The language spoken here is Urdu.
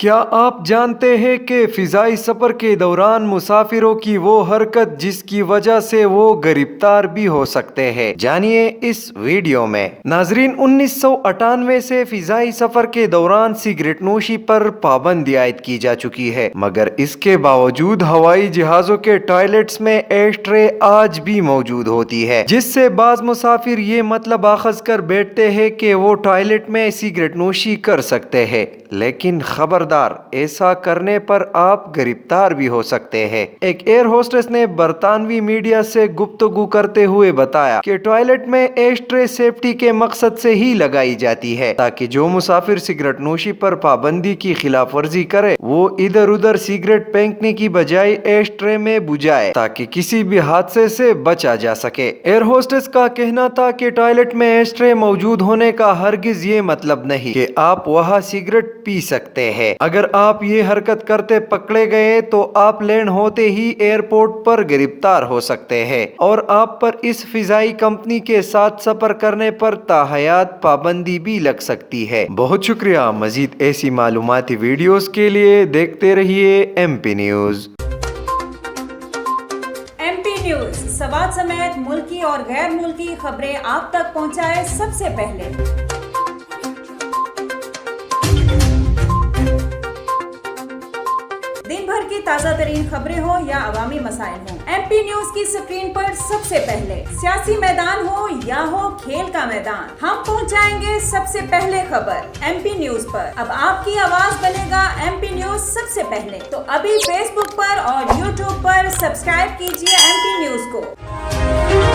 کیا آپ جانتے ہیں کہ فضائی سفر کے دوران مسافروں کی وہ حرکت جس کی وجہ سے وہ گرفتار بھی ہو سکتے ہیں؟ جانیے اس ویڈیو میں۔ ناظرین، 1998 سے فضائی سفر کے دوران سگریٹ نوشی پر پابندی عائد کی جا چکی ہے، مگر اس کے باوجود ہوائی جہازوں کے ٹوائلٹس میں ایش ٹرے آج بھی موجود ہوتی ہے، جس سے بعض مسافر یہ مطلب اخذ کر بیٹھتے ہیں کہ وہ ٹوائلٹ میں سگریٹ نوشی کر سکتے ہیں، لیکن خبردار، ایسا کرنے پر آپ گرفتار بھی ہو سکتے ہیں۔ ایک ایئر ہوسٹس نے برطانوی میڈیا سے گفتگو کرتے ہوئے بتایا کہ ٹوائلٹ میں ایش ٹرے سیفٹی کے مقصد سے ہی لگائی جاتی ہے تاکہ جو مسافر سگریٹ نوشی پر پابندی کی خلاف ورزی کرے وہ ادھر ادھر سگریٹ پھینکنے کی بجائے ایش ٹرے میں بجھائے تاکہ کسی بھی حادثے سے بچا جا سکے۔ ایئر ہوسٹس کا کہنا تھا کہ ٹوائلٹ میں ایش ٹرے موجود ہونے کا ہرگز یہ مطلب نہیں کہ آپ وہاں سگریٹ پی سکتے ہیں۔ اگر آپ یہ حرکت کرتے پکڑے گئے تو آپ لینڈ ہوتے ہی ایئرپورٹ پر گرفتار ہو سکتے ہیں اور آپ پر اس فضائی کمپنی کے ساتھ سفر کرنے پر تاحیات پابندی بھی لگ سکتی ہے۔ بہت شکریہ۔ مزید ایسی معلوماتی ویڈیوز کے لیے دیکھتے رہیے M P news. M P news Swat سمیت ملکی اور غیر ملکی خبریں آپ تک پہنچائے سب سے پہلے۔ دن بھر کی تازہ ترین خبریں ہوں یا عوامی مسائل ہوں، ایم پی نیوز کی سکرین پر سب سے پہلے۔ سیاسی میدان ہو یا ہو کھیل کا میدان، ہم پہنچائیں گے سب سے پہلے خبر ایم پی نیوز پر۔ اب آپ کی آواز بنے گا ایم پی نیوز سب سے پہلے، تو ابھی فیس بک پر اور یوٹیوب پر سبسکرائب کیجیے ایم پی نیوز کو۔